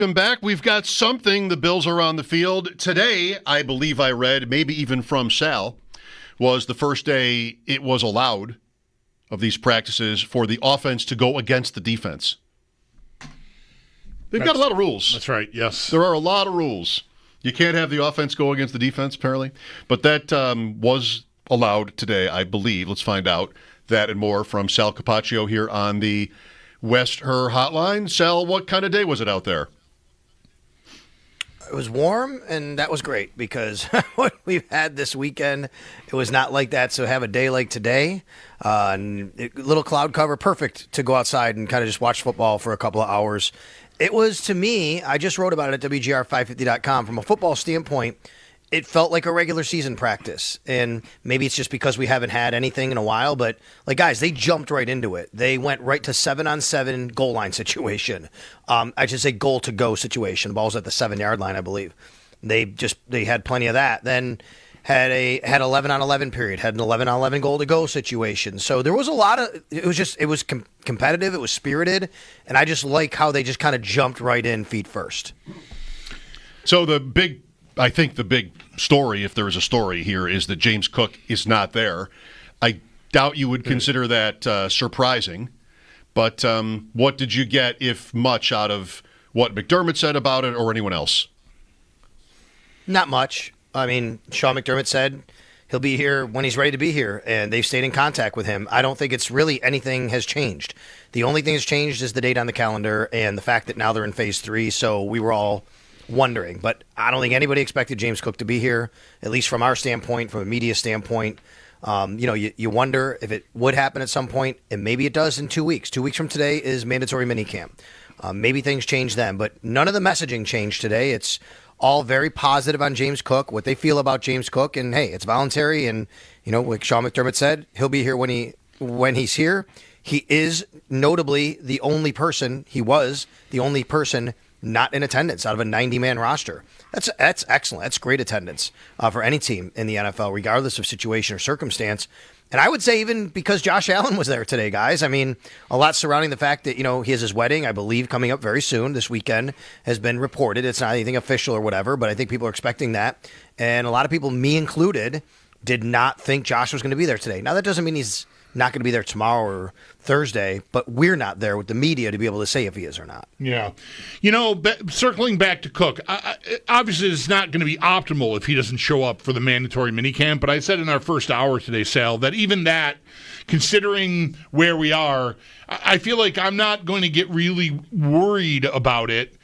Welcome back. We've got something. The Bills are on the field. Today, I believe I read, maybe even from Sal, was the first day it was allowed of these practices for the offense to go against the defense. They've got a lot of rules. That's right, yes. There are a lot of rules. You can't have the offense go against the defense, apparently. But that was allowed today, I believe. Let's find out that and more from Sal Capaccio here on the West Her Hotline. Sal, what kind of day was it out there? It was warm, and that was great because what we've had this weekend, it was not like that. So have a day like today, little cloud cover, perfect to go outside and kind of just watch football for a couple of hours. It was, to me, I just wrote about it at WGR550.com. From a football standpoint, it felt like a regular season practice. And maybe it's just because we haven't had anything in a while, but, like, guys, they jumped right into it. They went right to 7-on-7 goal line situation. I should say goal-to-go situation. The ball's at the 7-yard line, I believe. They had plenty of that. Then had 11-on-11 period, had an 11-on-11 goal-to-go situation. So there was a lot of – it was competitive, it was spirited, and I just like how they just kind of jumped right in feet first. So I think the big story, if there is a story here, is that James Cook is not there. I doubt you would consider that surprising, but what did you get, if much, out of what McDermott said about it or anyone else? Not much. I mean, Sean McDermott said he'll be here when he's ready to be here, and they've stayed in contact with him. I don't think it's really anything has changed. The only thing that's changed is the date on the calendar and the fact that now they're in phase 3, so we were all wondering. But I don't think anybody expected James Cook to be here, at least from our standpoint, from a media standpoint. You wonder if it would happen at some point, and maybe it does in 2 weeks. 2 weeks from today is mandatory minicamp. Maybe things change then, but none of the messaging changed today. It's all very positive on James Cook, what they feel about James Cook, and hey, it's voluntary. And like Sean McDermott said, he'll be here when he's here. He is notably the only person. He was the only person not in attendance out of a 90-man roster. That's excellent. That's great attendance for any team in the NFL, regardless of situation or circumstance. And I would say even because Josh Allen was there today, guys. I mean, a lot surrounding the fact that, he has his wedding, I believe, coming up very soon this weekend has been reported. It's not anything official or whatever, but I think people are expecting that. And a lot of people, me included, did not think Josh was going to be there today. Now, that doesn't mean he's not going to be there tomorrow or Thursday, but we're not there with the media to be able to say if he is or not. Yeah. Circling back to Cook, obviously it's not going to be optimal if he doesn't show up for the mandatory minicamp, but I said in our first hour today, Sal, that even that, considering where we are, I feel like I'm not going to get really worried about it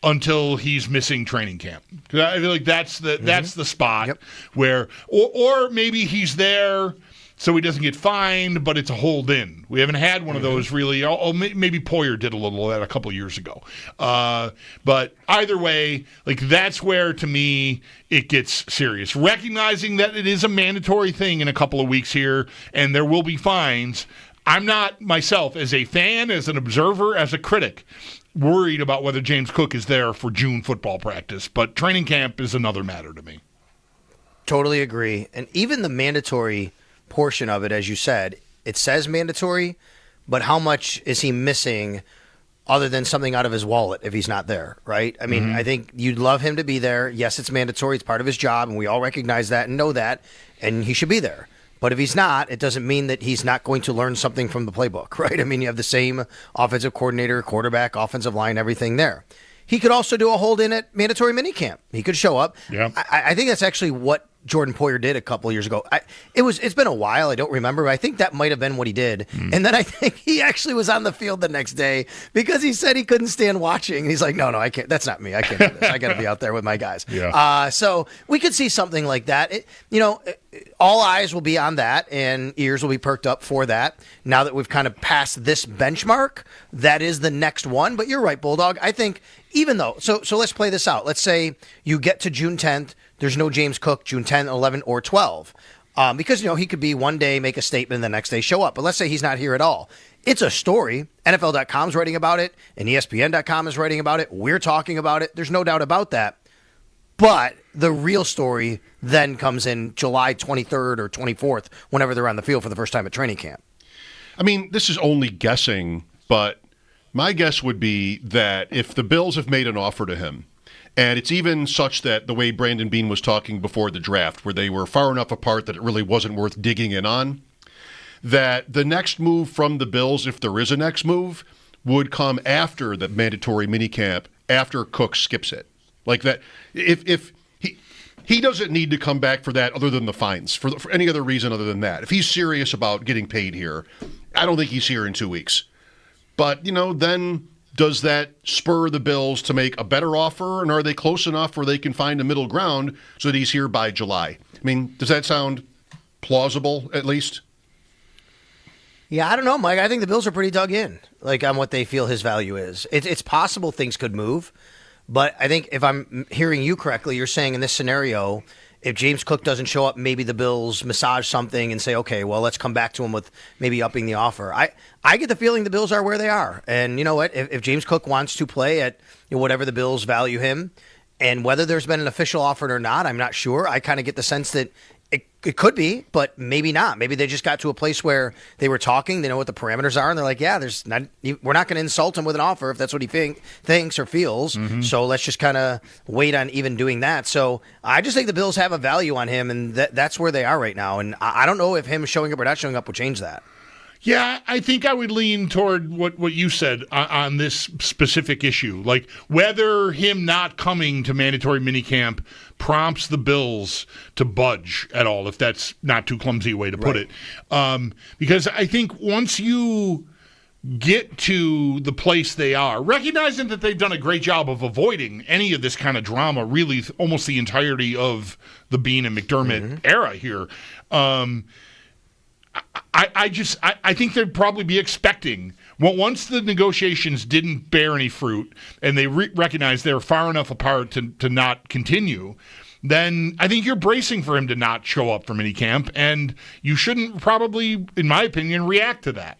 until he's missing training camp. Because I feel like that's the spot where, or maybe he's there so he doesn't get fined, but it's a hold in. We haven't had one of those really. Maybe Poyer did a little of that a couple of years ago. But either way, that's where, to me, it gets serious. Recognizing that it is a mandatory thing in a couple of weeks here, and there will be fines, I'm not, myself, as a fan, as an observer, as a critic, worried about whether James Cook is there for June football practice. But training camp is another matter to me. Totally agree. And even the mandatory portion of it, as you said, it says mandatory, but how much is he missing other than something out of his wallet if he's not there, right? I mean, I think you'd love him to be there. Yes, it's mandatory. It's part of his job, and we all recognize that and know that, and he should be there. But if he's not, it doesn't mean that he's not going to learn something from the playbook, right? I mean, you have the same offensive coordinator, quarterback, offensive line, everything there. He could also do a hold-in at mandatory minicamp. He could show up. Yeah. I think that's actually what Jordan Poyer did a couple of years ago. It's been a while. I don't remember. But I think that might have been what he did. And then I think he actually was on the field the next day because he said he couldn't stand watching. And he's like, no, I can't. That's not me. I can't do this. I got to be out there with my guys. Yeah. So we could see something like that. All eyes will be on that and ears will be perked up for that. Now that we've kind of passed this benchmark, that is the next one. But you're right, Bulldog. I think even though, so let's play this out. Let's say you get to June 10th. There's no James Cook, June 10, 11, or 12. Because, he could be one day, make a statement, and the next day show up. But let's say he's not here at all. It's a story. NFL.com's writing about it, and ESPN.com is writing about it. We're talking about it. There's no doubt about that. But the real story then comes in July 23rd or 24th, whenever they're on the field for the first time at training camp. I mean, this is only guessing, but My guess would be that if the Bills have made an offer to him, and it's even such that the way Brandon Beane was talking before the draft, where they were far enough apart that it really wasn't worth digging in on, that the next move from the Bills, if there is a next move, would come after the mandatory minicamp, after Cook skips it. Like that, if he doesn't need to come back for that other than the fines, for any other reason other than that. If he's serious about getting paid here, I don't think he's here in 2 weeks. But, then does that spur the Bills to make a better offer, and are they close enough where they can find a middle ground so that he's here by July? I mean, does that sound plausible, at least? Yeah, I don't know, Mike. I think the Bills are pretty dug in, on what they feel his value is. It's possible things could move, but I think if I'm hearing you correctly, you're saying in this scenario, if James Cook doesn't show up, maybe the Bills massage something and say, okay, well, let's come back to him with maybe upping the offer. I get the feeling the Bills are where they are. And you know what? If James Cook wants to play at whatever the Bills value him, and whether there's been an official offer or not, I'm not sure. I kind of get the sense that it could be, but maybe not. Maybe they just got to a place where they were talking. They know what the parameters are, and they're like, "Yeah, we're not going to insult him with an offer if that's what he thinks or feels." Mm-hmm. So let's just kind of wait on even doing that. So I just think the Bills have a value on him, and that's where they are right now. And I don't know if him showing up or not showing up will change that. Yeah, I think I would lean toward what you said on this specific issue. Like whether him not coming to mandatory minicamp prompts the Bills to budge at all, if that's not too clumsy a way to put it. Because I think once you get to the place they are, recognizing that they've done a great job of avoiding any of this kind of drama, really almost the entirety of the Beane and McDermott era here, I think they'd probably be expecting, once the negotiations didn't bear any fruit and they recognize they're far enough apart to not continue, then I think you're bracing for him to not show up for minicamp, and you shouldn't probably, in my opinion, react to that.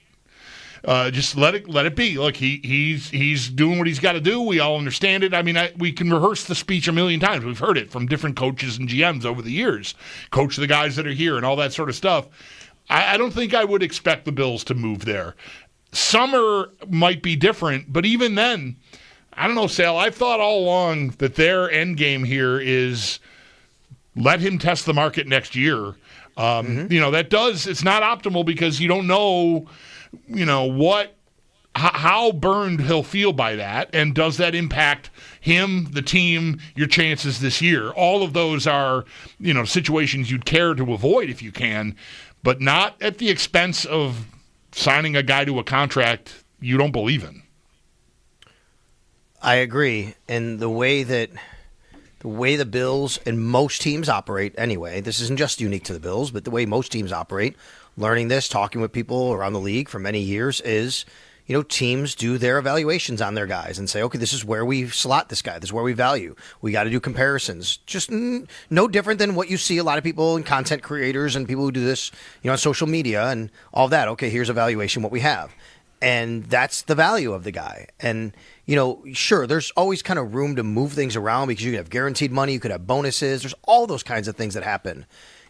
Just let it be. Look, he's doing what he's got to do. We all understand it. I mean, we can rehearse the speech a million times. We've heard it from different coaches and GMs over the years. Coach the guys that are here and all that sort of stuff. I don't think I would expect the Bills to move there. Summer might be different, but even then, I don't know, Sal. I've thought all along that their end game here is let him test the market next year. It's not optimal because you don't know, how burned he'll feel by that, and does that impact him, the team, your chances this year? All of those are, situations you'd care to avoid if you can, but not at the expense of signing a guy to a contract you don't believe in. I agree. And the way the Bills and most teams operate anyway, this isn't just unique to the Bills, but the way most teams operate, learning this, talking with people around the league for many years is, teams do their evaluations on their guys and say, okay, this is where we slot this guy. This is where we value. We got to do comparisons. Just no different than what you see a lot of people and content creators and people who do this, on social media and all that. Okay, here's evaluation, what we have. And that's the value of the guy. And, sure, there's always kind of room to move things around because you could have guaranteed money, you could have bonuses. There's all those kinds of things that happen.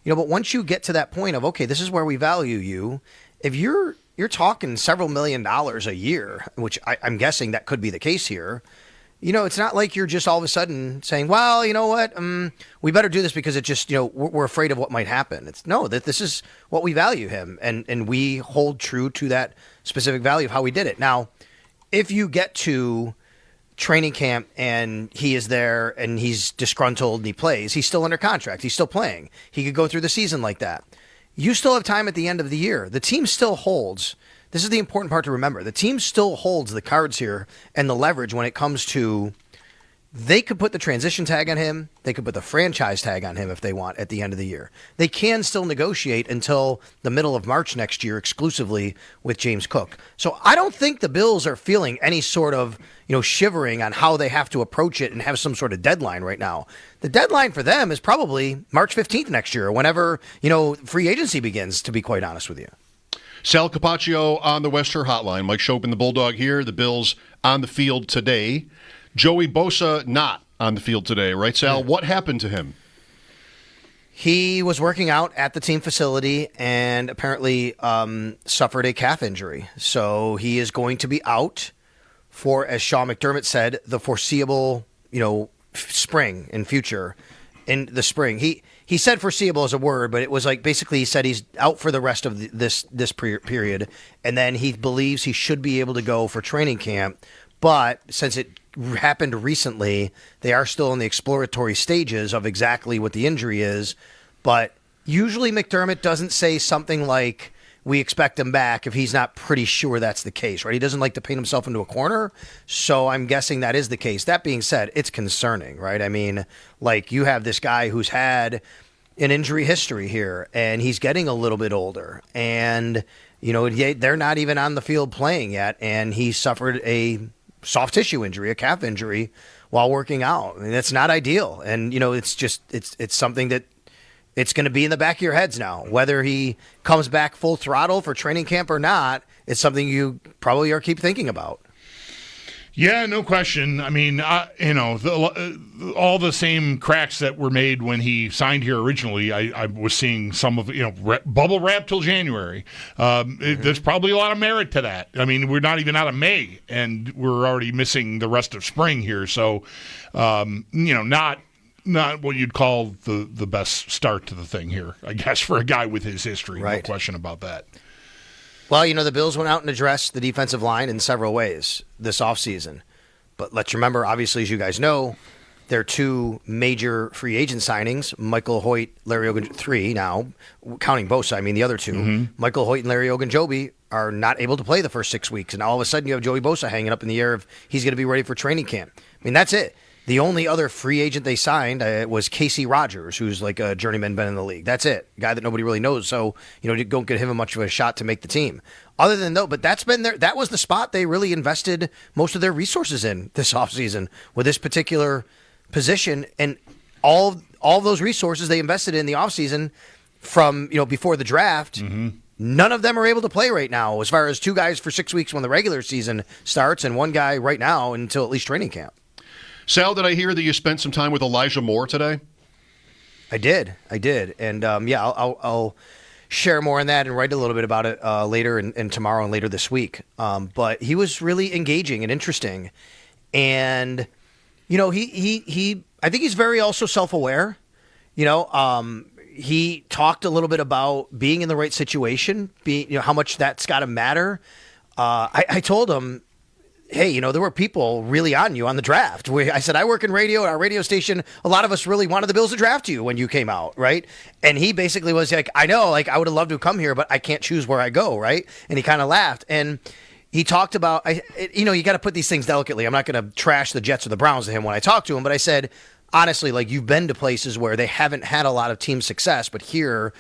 But once you get to that point of, okay, this is where we value you, if you're talking several $1 million a year, which I'm guessing that could be the case here. It's not like you're just all of a sudden saying, well, you know what, we better do this because it just, we're afraid of what might happen. It's that this is what we value him, and we hold true to that specific value of how we did it. Now, if you get to training camp and he is there and he's disgruntled and he plays, he's still under contract, he's still playing. He could go through the season like that. You still have time at the end of the year. The team still holds. This is the important part to remember. The team still holds the cards here and the leverage when it comes to, they could put the transition tag on him. They could put the franchise tag on him if they want at the end of the year. They can still negotiate until the middle of March next year exclusively with James Cook. So I don't think the Bills are feeling any sort of, shivering on how they have to approach it and have some sort of deadline right now. The deadline for them is probably March 15th next year, whenever, free agency begins, to be quite honest with you. Sal Capaccio on the Wester Hotline. Mike Schopp and the Bulldog here. The Bills on the field today. Joey Bosa not on the field today, right, Sal? What happened to him? He was working out at the team facility and apparently suffered a calf injury. So he is going to be out for, as Sean McDermott said, the foreseeable, spring and future in the spring. He said foreseeable as a word, but it was like basically he said he's out for the rest of this period, and then he believes he should be able to go for training camp. But since it happened recently, they are still in the exploratory stages of exactly what the injury is. But usually McDermott doesn't say something like, we expect him back if he's not pretty sure that's the case, right? He doesn't like to paint himself into a corner, so I'm guessing that is the case. That being said, it's concerning, right? I mean, like, you have this guy who's had an injury history here, and he's getting a little bit older, and, they're not even on the field playing yet, and he suffered a soft tissue injury, a calf injury, while working out. I mean, that's not ideal, and, it's something that it's going to be in the back of your heads now. Whether he comes back full throttle for training camp or not, it's something you probably are keep thinking about. Yeah, no question. I mean, all the same cracks that were made when he signed here originally, I was seeing some of, bubble wrap till January. There's probably a lot of merit to that. I mean, we're not even out of May, and we're already missing the rest of spring here. So, not what you'd call the best start to the thing here, I guess, for a guy with his history. Right. No question about that. Well, the Bills went out and addressed the defensive line in several ways this offseason. But let's remember, obviously, as you guys know, there are two major free agent signings, Michael Hoyt, Larry Ogunjobi, three now, counting Bosa, the other two. Mm-hmm. Michael Hoyt and Larry Ogunjobi are not able to play the first 6 weeks. And all of a sudden you have Joey Bosa hanging up in the air if he's going to be ready for training camp. That's it. The only other free agent they signed was Casey Rogers, who's like a journeyman been in the league. That's it. A guy that nobody really knows. So, don't give him much of a shot to make the team. Other than but that's been that was the spot they really invested most of their resources in this offseason with this particular position. And all those resources they invested in the offseason from, before the draft, none of them are able to play right now, as far as two guys for 6 weeks when the regular season starts and one guy right now until at least training camp. Sal, did I hear that you spent some time with Elijah Moore today? I did. And, I'll share more on that and write a little bit about it later and tomorrow and later this week. But he was really engaging and interesting. And, he I think he's very also self-aware. He talked a little bit about being in the right situation, how much that's got to matter. I told him, hey, there were people really on you on the draft. I said, I work in radio at our radio station. A lot of us really wanted the Bills to draft you when you came out, right? And he basically was like, I know, I would have loved to come here, but I can't choose where I go, right? And he kind of laughed. And he talked about, you got to put these things delicately. I'm not going to trash the Jets or the Browns to him when I talk to him, but I said, honestly, you've been to places where they haven't had a lot of team success, but here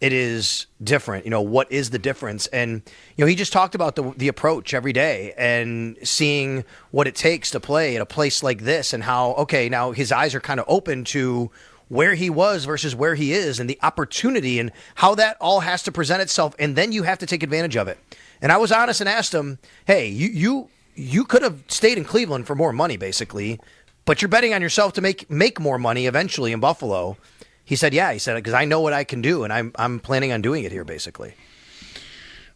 it is different. What is the difference? And, he just talked about the approach every day and seeing what it takes to play at a place like this and how, okay, now his eyes are kind of open to where he was versus where he is and the opportunity and how that all has to present itself. And then you have to take advantage of it. And I was honest and asked him, hey, you could have stayed in Cleveland for more money, basically, but you're betting on yourself to make more money eventually in Buffalo. He said, yeah. He said, because I know what I can do, and I'm planning on doing it here, basically.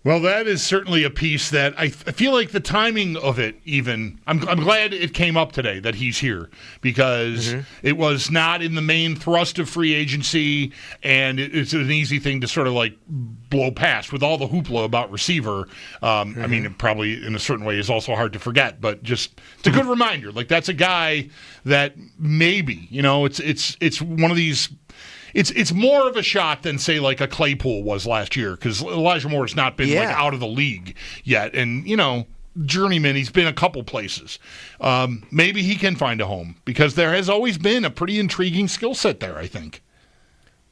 Well, that is certainly a piece that I feel like the timing of it even, I'm glad it came up today that he's here because it was not in the main thrust of free agency, and it's an easy thing to sort of blow past with all the hoopla about receiver. I mean, it probably in a certain way is also hard to forget, but just it's a good reminder. That's a guy that maybe, it's one of these. It's more of a shot than, say, a Claypool was last year because Elijah Moore has not been out of the league yet. And, journeyman, he's been a couple places. Maybe he can find a home because there has always been a pretty intriguing skill set there, I think.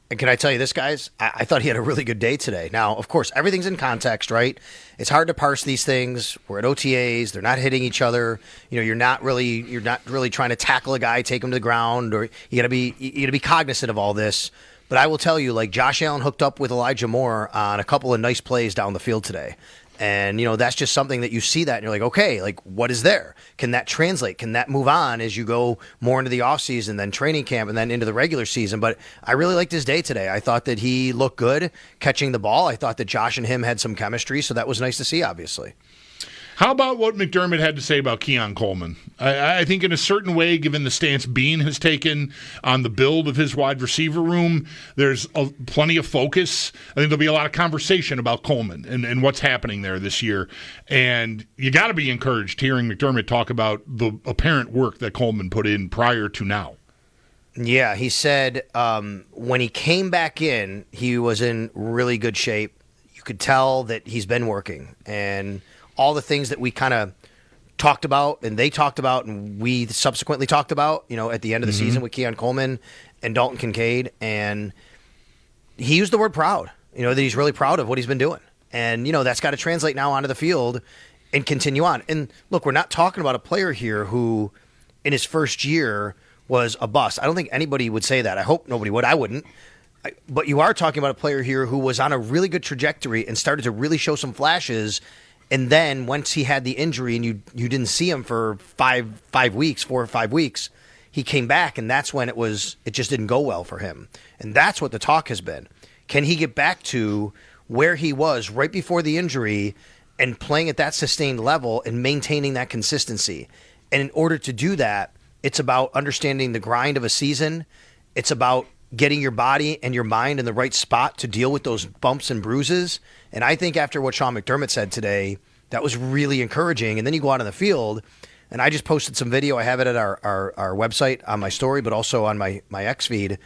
And can I tell you this, guys? I thought he had a really good day today. Now, of course, everything's in context, right? It's hard to parse these things. We're at OTAs. They're not hitting each other. You're not really trying to tackle a guy, take him to the ground, or you got to be cognizant of all this. But I will tell you, Josh Allen hooked up with Elijah Moore on a couple of nice plays down the field today. And, that's just something that you see that and you're like, okay, what is there? Can that translate? Can that move on as you go more into the offseason, then training camp, and then into the regular season? But I really liked his day today. I thought that he looked good catching the ball. I thought that Josh and him had some chemistry, so that was nice to see, obviously. How about what McDermott had to say about Keon Coleman? I think in a certain way, given the stance Bean has taken on the build of his wide receiver room, there's plenty of focus. I think there'll be a lot of conversation about Coleman and what's happening there this year. And you got to be encouraged hearing McDermott talk about the apparent work that Coleman put in prior to now. Yeah, he said when he came back in, he was in really good shape. You could tell that he's been working. And all the things that we kind of talked about and they talked about and we subsequently talked about, at the end of the season with Keon Coleman and Dalton Kincaid. And he used the word proud, that he's really proud of what he's been doing. And, that's got to translate now onto the field and continue on. And look, we're not talking about a player here who in his first year was a bust. I don't think anybody would say that. I hope nobody would. I wouldn't. But you are talking about a player here who was on a really good trajectory and started to really show some flashes. And then once he had the injury and you didn't see him for 4 or 5 weeks, he came back, and that's when it just didn't go well for him. And that's what the talk has been. Can he get back to where he was right before the injury and playing at that sustained level and maintaining that consistency? And in order to do that, it's about understanding the grind of a season. It's about getting your body and your mind in the right spot to deal with those bumps and bruises. And I think after what Sean McDermott said today, that was really encouraging. And then you go out on the field, and I just posted some video. I have it at our website on my story, but also on my X feed.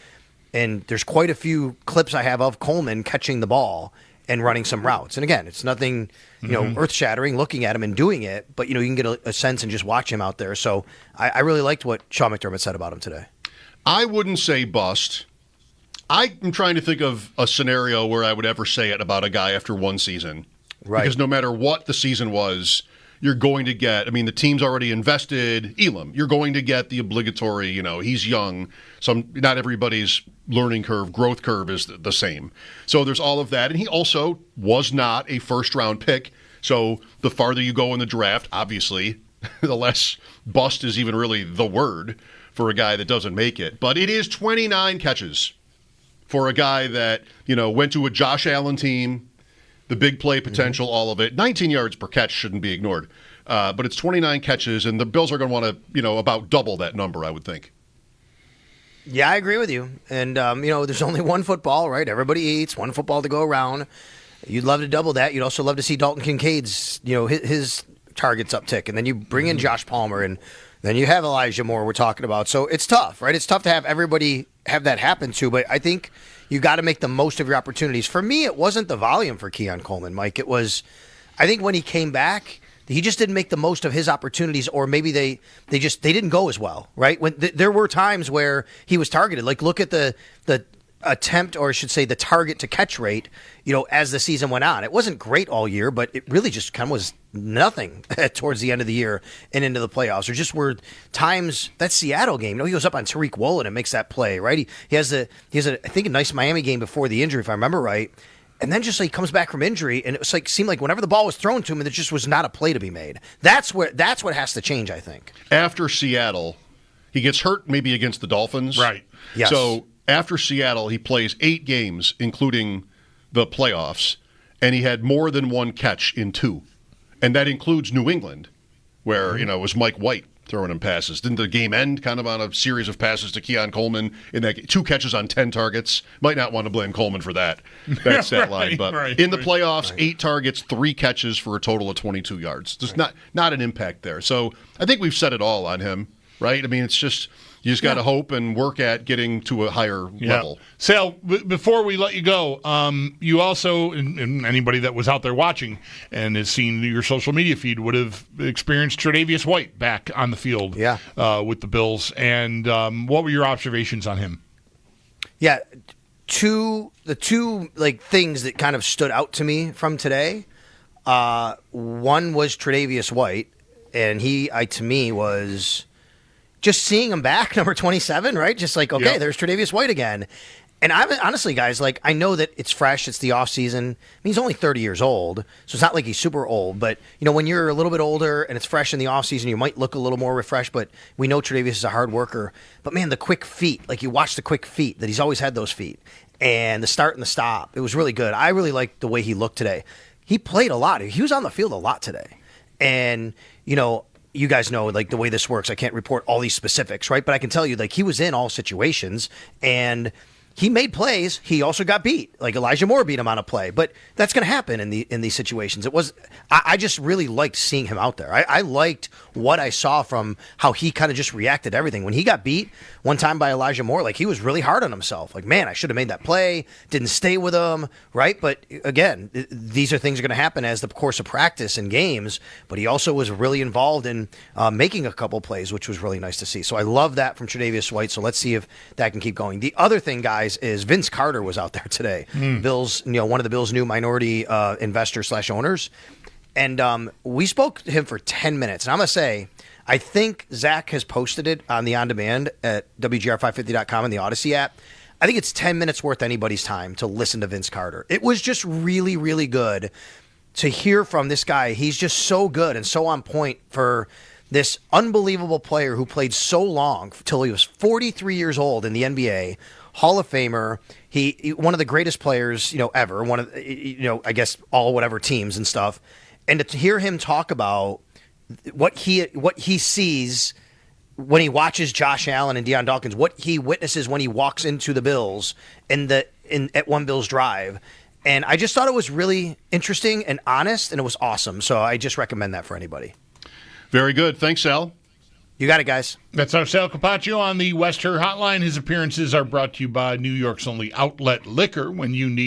And there's quite a few clips I have of Coleman catching the ball and running some routes. And again, it's nothing, earth-shattering looking at him and doing it, but, you can get a sense and just watch him out there. So I really liked what Sean McDermott said about him today. I wouldn't say bust. I'm trying to think of a scenario where I would ever say it about a guy after one season. Right. Because no matter what the season was, you're going to get, the team's already invested. Elam, you're going to get the obligatory, he's young. Not everybody's learning curve, growth curve is the same. So there's all of that. And he also was not a first-round pick. So the farther you go in the draft, obviously, the less bust is even really the word for a guy that doesn't make it. But it is 29 catches for a guy that, went to a Josh Allen team, the big play potential, all of it. 19 yards per catch shouldn't be ignored. But it's 29 catches, and the Bills are going to want to, about double that number, I would think. Yeah, I agree with you. And, there's only one football, right? Everybody eats, one football to go around. You'd love to double that. You'd also love to see Dalton Kincaid's, his targets uptick. And then you bring in Josh Palmer, and then you have Elijah Moore we're talking about. So it's tough, right? It's tough to have everybody have that happen to, but I think you got to make the most of your opportunities. For me, it wasn't the volume for Keon Coleman, Mike. It was, I think when he came back, he just didn't make the most of his opportunities, or maybe they didn't go as well, right? When there were times where he was targeted. Like, look at the attempt, or I should say the target to catch rate, as the season went on. It wasn't great all year, but it really just kind of was nothing towards the end of the year and into the playoffs. There just were times, that Seattle game, he goes up on Tariq Woolen and makes that play, right? He has I think a nice Miami game before the injury, if I remember right. And then just he comes back from injury, and it was seemed like whenever the ball was thrown to him, there just was not a play to be made. That's what has to change, I think. After Seattle, he gets hurt maybe against the Dolphins. Right. Yes. So after Seattle, he plays 8 games, including the playoffs, and he had more than one catch in 2. And that includes New England, where, it was Mike White throwing him passes. Didn't the game end kind of on a series of passes to Keon Coleman in that 2 catches on 10 targets? Might not want to blame Coleman for that stat line. But in the playoffs, 8 targets, 3 catches for a total of 22 yards. There's not an impact there. So I think we've said it all on him, right? It's just you just got to hope and work at getting to a higher level. Sal, before we let you go, you also, and anybody that was out there watching and has seen your social media feed would have experienced Tre'Davious White back on the field with the Bills. And what were your observations on him? Yeah, the two things that kind of stood out to me from today. One was Tre'Davious White, and he to me was just seeing him back, number 27, right? Just there's Tre'Davious White again. And I'm honestly, guys, I know that it's fresh, it's the offseason. He's only 30 years old, so it's not like he's super old. But, when you're a little bit older and it's fresh in the offseason, you might look a little more refreshed, but we know Tre'Davious is a hard worker. But, man, the quick feet, you watch the quick feet, that he's always had those feet. And the start and the stop, it was really good. I really liked the way he looked today. He played a lot. He was on the field a lot today. And, you guys know, like, the way this works. I can't report all these specifics, right? But I can tell you, like, he was in all situations, and he made plays. He also got beat. Like, Elijah Moore beat him on a play. But that's going to happen in these situations. I just really liked seeing him out there. I liked what I saw from how he kind of just reacted to everything. When he got beat one time by Elijah Moore, like, he was really hard on himself. Like, man, I should have made that play. Didn't stay with him, right? But again, these are things that are going to happen as the course of practice and games. But he also was really involved in making a couple plays, which was really nice to see. So I love that from Tre'Davious White. So let's see if that can keep going. The other thing, guys, is Vince Carter was out there today. Bills, one of the Bills' new minority investors / owners. And we spoke to him for 10 minutes. And I'm going to say, I think Zach has posted it on the on-demand at WGR550.com and the Odyssey app. I think it's 10 minutes worth anybody's time to listen to Vince Carter. It was just really, really good to hear from this guy. He's just so good and so on point for this unbelievable player who played so long, till he was 43 years old in the NBA, Hall of Famer. He one of the greatest players, ever. One of, I guess all whatever teams and stuff. And to hear him talk about what he sees when he watches Josh Allen and Deion Dawkins, what he witnesses when he walks into the Bills at one Bills drive. And I just thought it was really interesting and honest, and it was awesome. So I just recommend that for anybody. Very good. Thanks, Sal. You got it, guys. That's our Sal Capaccio on the West Her Hotline. His appearances are brought to you by New York's only outlet liquor. When you need